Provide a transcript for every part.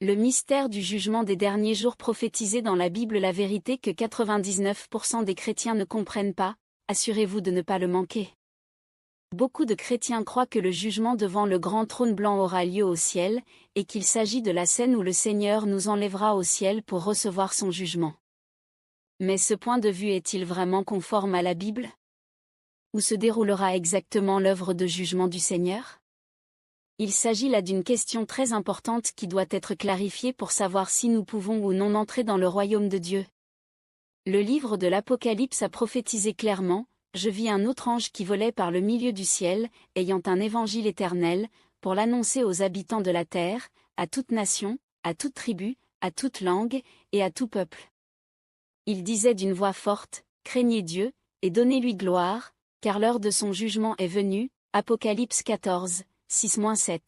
Le mystère du jugement des derniers jours prophétisé dans la Bible, la vérité que 99% des chrétiens ne comprennent pas, assurez-vous de ne pas le manquer. Beaucoup de chrétiens croient que le jugement devant le grand trône blanc aura lieu au ciel, et qu'il s'agit de la scène où le Seigneur nous enlèvera au ciel pour recevoir son jugement. Mais ce point de vue est-il vraiment conforme à la Bible? Où se déroulera exactement l'œuvre de jugement du Seigneur? Il s'agit là d'une question très importante qui doit être clarifiée pour savoir si nous pouvons ou non entrer dans le royaume de Dieu. Le livre de l'Apocalypse a prophétisé clairement: « Je vis un autre ange qui volait par le milieu du ciel, ayant un évangile éternel, pour l'annoncer aux habitants de la terre, à toute nation, à toute tribu, à toute langue, et à tout peuple. Il disait d'une voix forte: Craignez Dieu, et donnez-lui gloire, car l'heure de son jugement est venue. » Apocalypse 14, 6-7.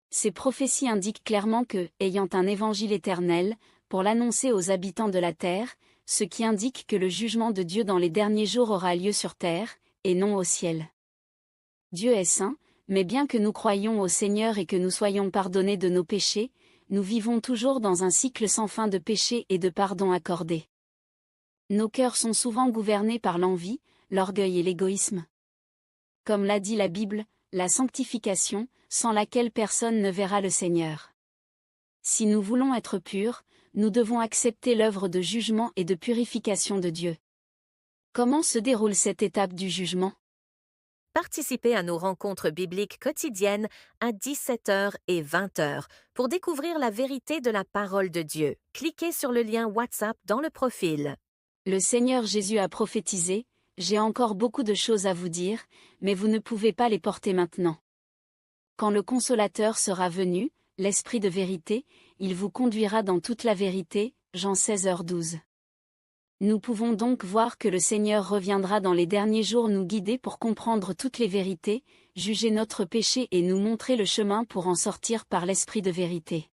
Ces prophéties indiquent clairement que, ayant un évangile éternel, pour l'annoncer aux habitants de la terre, ce qui indique que le jugement de Dieu dans les derniers jours aura lieu sur terre, et non au ciel. Dieu est saint, mais bien que nous croyions au Seigneur et que nous soyons pardonnés de nos péchés, nous vivons toujours dans un cycle sans fin de péché et de pardon accordé. Nos cœurs sont souvent gouvernés par l'envie, l'orgueil et l'égoïsme. Comme l'a dit la Bible, la sanctification, sans laquelle personne ne verra le Seigneur. Si nous voulons être purs, nous devons accepter l'œuvre de jugement et de purification de Dieu. Comment se déroule cette étape du jugement? Participez à nos rencontres bibliques quotidiennes à 17h et 20h pour découvrir la vérité de la parole de Dieu. Cliquez sur le lien WhatsApp dans le profil. Le Seigneur Jésus a prophétisé: « J'ai encore beaucoup de choses à vous dire, mais vous ne pouvez pas les porter maintenant. Quand le Consolateur sera venu, l'Esprit de vérité, il vous conduira dans toute la vérité. » Jean 16h12. Nous pouvons donc voir que le Seigneur reviendra dans les derniers jours nous guider pour comprendre toutes les vérités, juger notre péché et nous montrer le chemin pour en sortir par l'Esprit de vérité.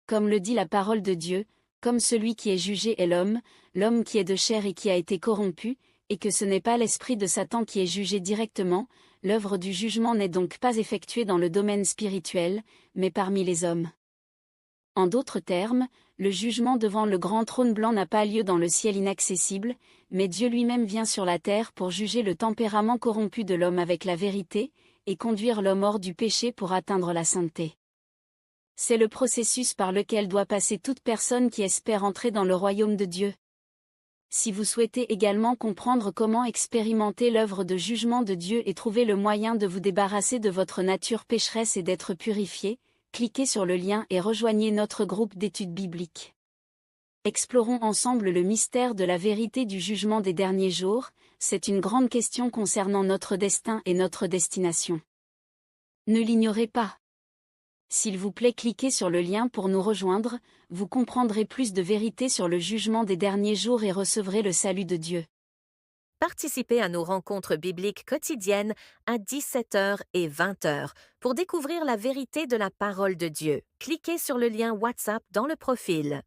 Comme le dit la parole de Dieu, comme celui qui est jugé est l'homme qui est de chair et qui a été corrompu, et que ce n'est pas l'esprit de Satan qui est jugé directement, l'œuvre du jugement n'est donc pas effectuée dans le domaine spirituel, mais parmi les hommes. En d'autres termes, le jugement devant le grand trône blanc n'a pas lieu dans le ciel inaccessible, mais Dieu lui-même vient sur la terre pour juger le tempérament corrompu de l'homme avec la vérité, et conduire l'homme hors du péché pour atteindre la sainteté. C'est le processus par lequel doit passer toute personne qui espère entrer dans le royaume de Dieu. Si vous souhaitez également comprendre comment expérimenter l'œuvre de jugement de Dieu et trouver le moyen de vous débarrasser de votre nature pécheresse et d'être purifié, cliquez sur le lien et rejoignez notre groupe d'études bibliques. Explorons ensemble le mystère de la vérité du jugement des derniers jours. C'est une grande question concernant notre destin et notre destination. Ne l'ignorez pas. S'il vous plaît, cliquez sur le lien pour nous rejoindre, vous comprendrez plus de vérité sur le jugement des derniers jours et recevrez le salut de Dieu. Participez à nos rencontres bibliques quotidiennes à 17h et 20h pour découvrir la vérité de la parole de Dieu. Cliquez sur le lien WhatsApp dans le profil.